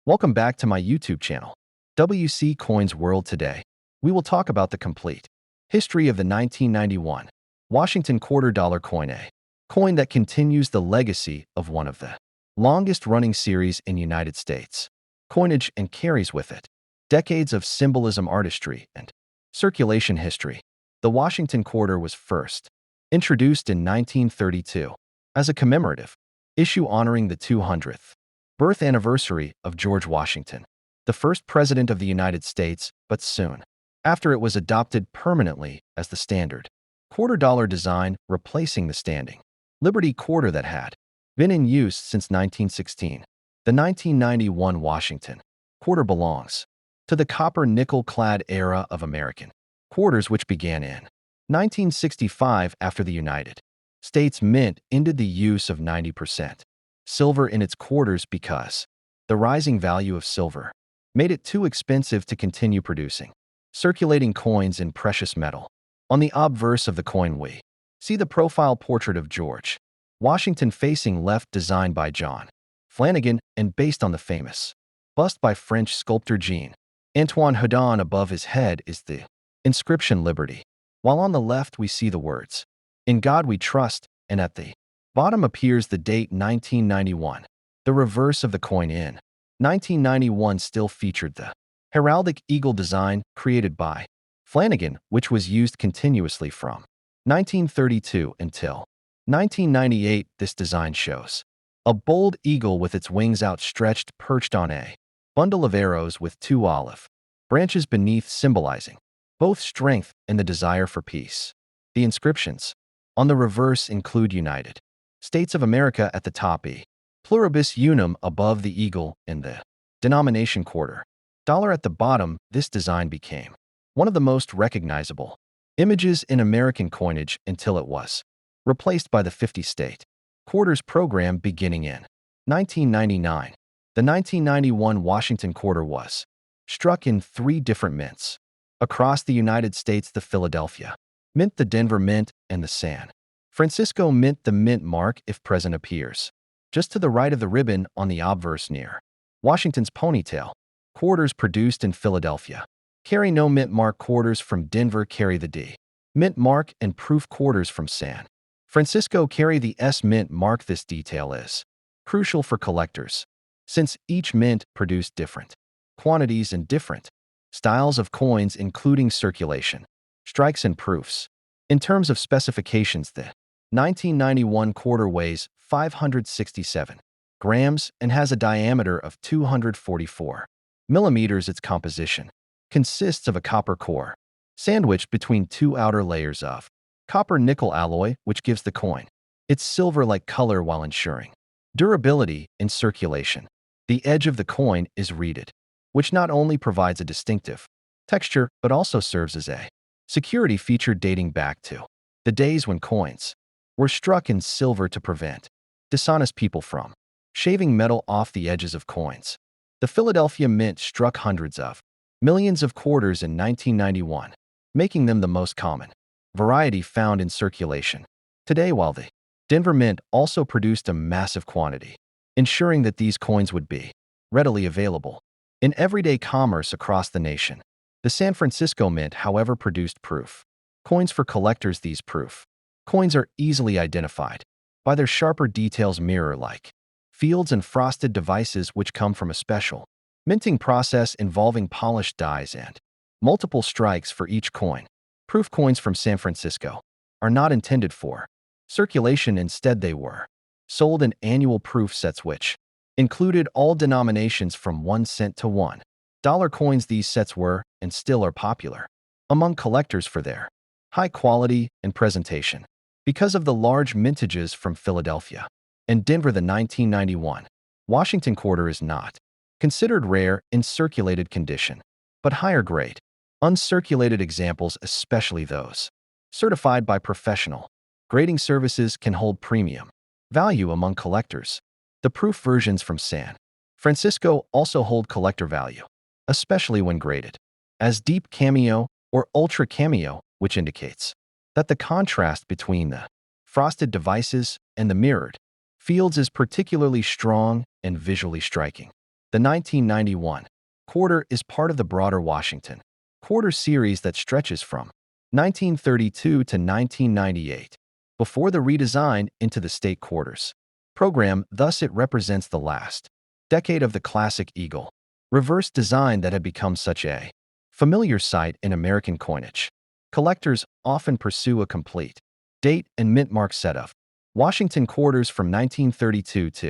Welcome back to my YouTube channel, WC Coins World. Today, we will talk about the complete history of the 1991 Washington $quarter coin, a coin that continues the legacy of one of the longest-running series in United States coinage and carries with it decades of symbolism, artistry, and circulation history. The Washington quarter was first introduced in 1932 as a commemorative issue honoring the 200th birth anniversary of George Washington, the first president of the United States, but soon after it was adopted permanently as the standard $quarter design, replacing the standing Liberty quarter that had been in use since 1916. The 1991 Washington quarter belongs to the copper-nickel-clad era of American quarters, which began in 1965 after the United States Mint ended the use of 90% silver in its quarters because the rising value of silver made it too expensive to continue producing circulating coins in precious metal. On the obverse of the coin we see the profile portrait of George Washington facing left, designed by John Flanagan and based on the famous bust by French sculptor Jean-Antoine Houdon. Above his head is the inscription Liberty, while on the left we see the words, "In God We Trust," and at the bottom appears the date 1991. The reverse of the coin in 1991 still featured the heraldic eagle design created by Flanagan, which was used continuously from 1932 until 1998. This design shows a bold eagle with its wings outstretched, perched on a bundle of arrows with two olive branches beneath, symbolizing both strength and the desire for peace. The inscriptions on the reverse include United States of America at the top, e pluribus unum above the eagle, and the denomination $quarter at the bottom. This design became one of the most recognizable images in American coinage until it was replaced by the 50-state quarters program beginning in 1999. The 1991 Washington quarter was struck in 3 different mints across the United States: the Philadelphia Mint, the Denver Mint, and the San Francisco Mint. The mint mark, if present, appears just to the right of the ribbon on the obverse near Washington's ponytail. Quarters produced in Philadelphia carry no mint mark. Quarters from Denver carry the D mint mark, and proof quarters from San Francisco carry the S mint mark. This detail is crucial for collectors, since each mint produced different quantities and different styles of coins, including circulation, strikes, and proofs. In terms of specifications, the 1991 quarter weighs 567 grams and has a diameter of 244 millimeters. Its composition consists of a copper core sandwiched between 2 outer layers of copper-nickel alloy, which gives the coin its silver-like color while ensuring durability in circulation. The edge of the coin is reeded, which not only provides a distinctive texture but also serves as a security feature dating back to the days when coins were struck in silver to prevent dishonest people from shaving metal off the edges of coins. The Philadelphia Mint struck hundreds of millions of quarters in 1991, making them the most common variety found in circulation today, while the Denver Mint also produced a massive quantity, ensuring that these coins would be readily available in everyday commerce across the nation. The San Francisco Mint, however, produced proof coins for collectors. These proof coins are easily identified by their sharper details, mirror-like fields, and frosted devices, which come from a special minting process involving polished dies and multiple strikes for each coin. Proof coins from San Francisco are not intended for circulation. Instead, they were sold in annual proof sets, which included all denominations from 1 cent to $1 coins. These sets were, and still are, popular among collectors for their high quality and presentation. Because of the large mintages from Philadelphia and Denver, the 1991 Washington quarter is not considered rare in circulated condition, but higher grade uncirculated examples, especially those certified by professional grading services, can hold premium value among collectors. The proof versions from San Francisco also hold collector value, especially when graded as deep cameo or ultra cameo, which indicates that the contrast between the frosted devices and the mirrored fields is particularly strong and visually striking. The 1991 quarter is part of the broader Washington quarter series that stretches from 1932 to 1998, before the redesign into the state quarters program. Thus, it represents the last decade of the classic eagle reverse design that had become such a familiar sight in American coinage. Collectors often pursue a complete date and mint mark set of Washington quarters from 1932 to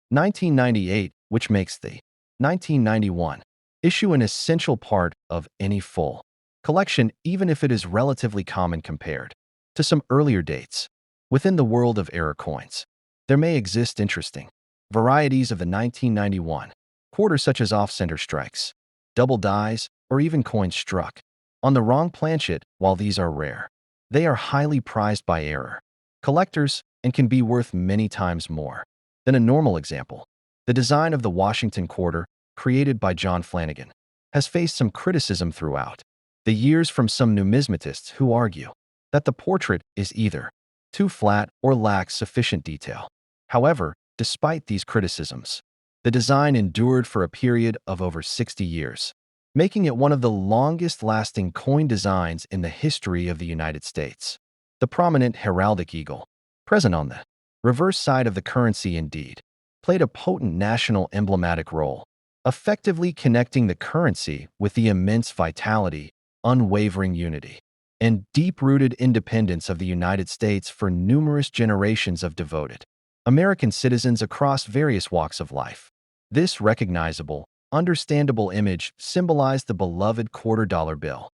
1998, which makes the 1991 issue an essential part of any full collection, even if it is relatively common compared to some earlier dates. Within the world of error coins, there may exist interesting varieties of the 1991 quarter, such as off-center strikes, double dies, or even coins struck on the wrong planchet. While these are rare, they are highly prized by error collectors and can be worth many times more than a normal example. The design of the Washington quarter, created by John Flanagan, has faced some criticism throughout the years from some numismatists who argue that the portrait is either too flat or lacks sufficient detail. However, despite these criticisms, the design endured for a period of over 60 years, making it one of the longest-lasting coin designs in the history of the United States. The prominent heraldic eagle, present on the reverse side of the currency, indeed played a potent national emblematic role, effectively connecting the currency with the immense vitality, unwavering unity, and deep-rooted independence of the United States for numerous generations of devoted American citizens across various walks of life. This recognizable, understandable image symbolized the beloved quarter-dollar bill.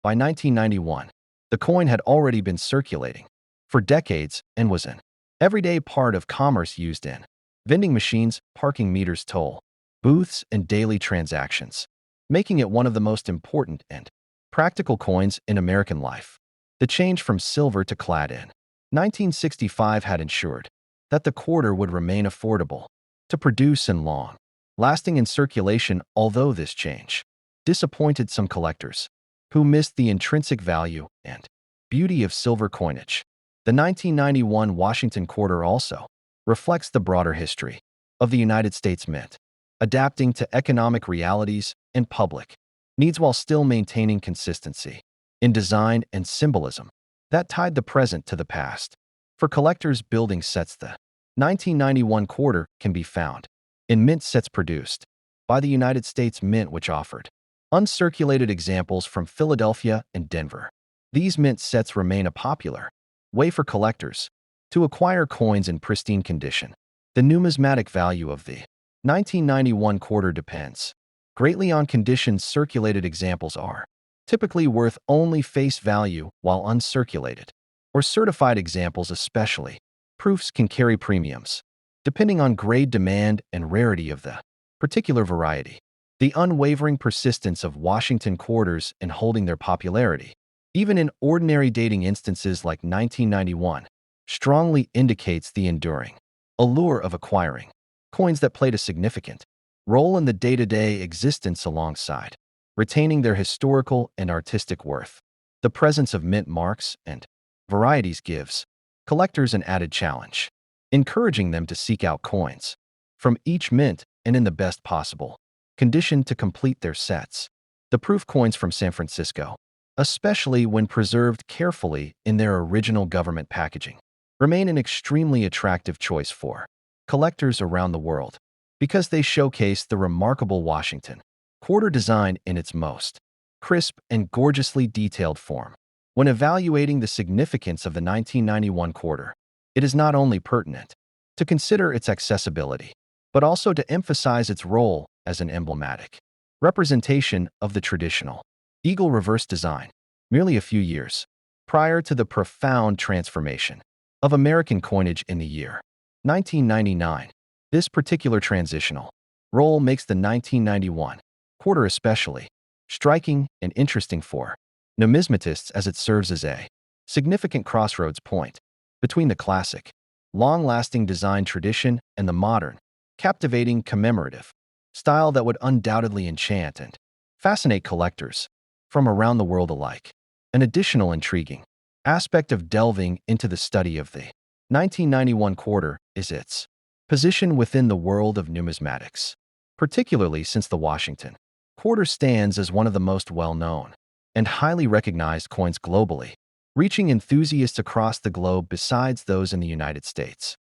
By 1991, the coin had already been circulating for decades and was an everyday part of commerce used in vending machines, parking meters, toll booths, and daily transactions, making it one of the most important and practical coins in American life. The change from silver to clad in 1965 had ensured that the quarter would remain affordable to produce and long-lasting in circulation, although this change disappointed some collectors who missed the intrinsic value and beauty of silver coinage. The 1991 Washington quarter also reflects the broader history of the United States Mint, adapting to economic realities and public needs while still maintaining consistency in design and symbolism that tied the present to the past. For collectors building sets, the 1991 quarter can be found in mint sets produced by the United States Mint, which offered uncirculated examples from Philadelphia and Denver. These mint sets remain a popular way for collectors to acquire coins in pristine condition. The numismatic value of the 1991 quarter depends greatly on condition. Circulated examples are typically worth only face value, while uncirculated or certified examples, especially proofs, can carry premiums, depending on grade, demand, and rarity of the particular variety. The unwavering persistence of Washington quarters in holding their popularity, even in ordinary dating instances like 1991, strongly indicates the enduring allure of acquiring coins that played a significant role in the day-to-day existence alongside retaining their historical and artistic worth. The presence of mint marks and varieties gives collectors an added challenge, encouraging them to seek out coins from each mint and in the best possible condition to complete their sets. The proof coins from San Francisco, especially when preserved carefully in their original government packaging, remain an extremely attractive choice for collectors around the world because they showcase the remarkable Washington quarter design in its most crisp and gorgeously detailed form. When evaluating the significance of the 1991 quarter, it is not only pertinent to consider its accessibility, but also to emphasize its role as an emblematic representation of the traditional eagle reverse design. Merely a few years prior to the profound transformation of American coinage in the year 1999, this particular transitional role makes the 1991 quarter especially striking and interesting for numismatists, as it serves as a significant crossroads point between the classic, long-lasting design tradition and the modern, captivating commemorative style that would undoubtedly enchant and fascinate collectors from around the world alike. An additional intriguing aspect of delving into the study of the 1991 quarter is its position within the world of numismatics, particularly since the Washington quarter stands as one of the most well-known and highly recognized coins globally, reaching enthusiasts across the globe besides those in the United States.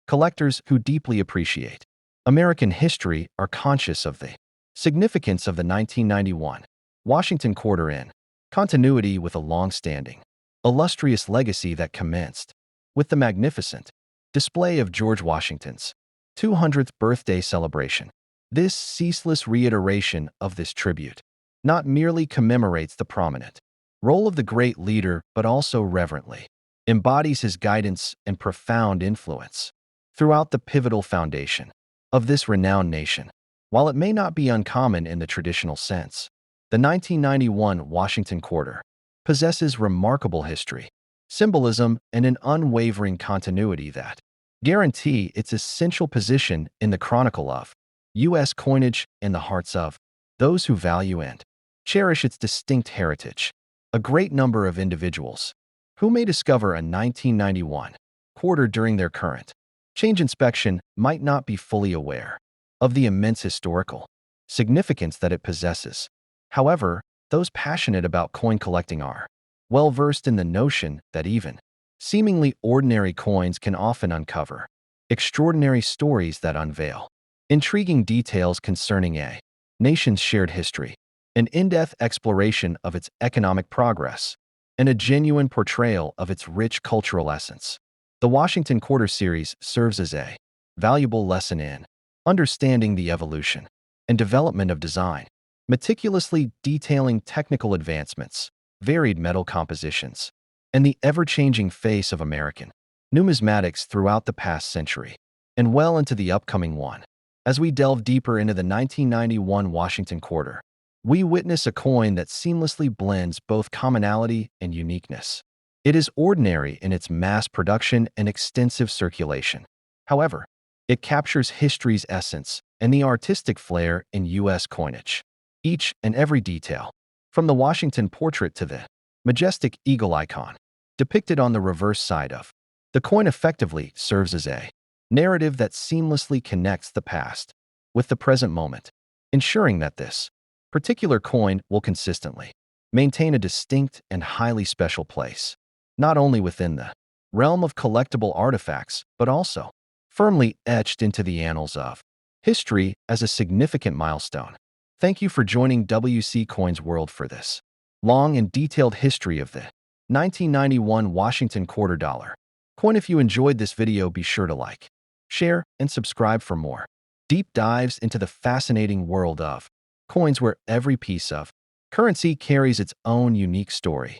Collectors who deeply appreciate American history are conscious of the significance of the 1991 Washington quarter in continuity with a long-standing, illustrious legacy that commenced with the magnificent display of George Washington's 200th birthday celebration. This ceaseless reiteration of this tribute not merely commemorates the prominent role of the great leader, but also reverently embodies his guidance and profound influence throughout the pivotal foundation of this renowned nation. While it may not be uncommon in the traditional sense, the 1991 Washington quarter possesses remarkable history, symbolism, and an unwavering continuity that guarantee its essential position in the chronicle of U.S. coinage in the hearts of those who value and cherish its distinct heritage. A great number of individuals who may discover a 1991 quarter during their current change inspection might not be fully aware of the immense historical significance that it possesses. However, those passionate about coin collecting are well versed in the notion that even seemingly ordinary coins can often uncover extraordinary stories that unveil intriguing details concerning a nation's shared history, an in-depth exploration of its economic progress, and a genuine portrayal of its rich cultural essence. The Washington Quarter series serves as a valuable lesson in understanding the evolution and development of design, meticulously detailing technical advancements, varied metal compositions, and the ever-changing face of American numismatics throughout the past century and well into the upcoming one. As we delve deeper into the 1991 Washington Quarter, we witness a coin that seamlessly blends both commonality and uniqueness. It is ordinary in its mass production and extensive circulation. However, it captures history's essence and the artistic flair in U.S. coinage. Each and every detail, from the Washington portrait to the majestic eagle icon depicted on the reverse side of the coin, effectively serves as a narrative that seamlessly connects the past with the present moment, ensuring that this particular coin will consistently maintain a distinct and highly special place, not only within the realm of collectible artifacts, but also firmly etched into the annals of history as a significant milestone. Thank you for joining WC Coins World for this long and detailed history of the 1991 Washington quarter dollar coin. If you enjoyed this video, be sure to like, share, and subscribe for more deep dives into the fascinating world of coins, where every piece of currency carries its own unique story.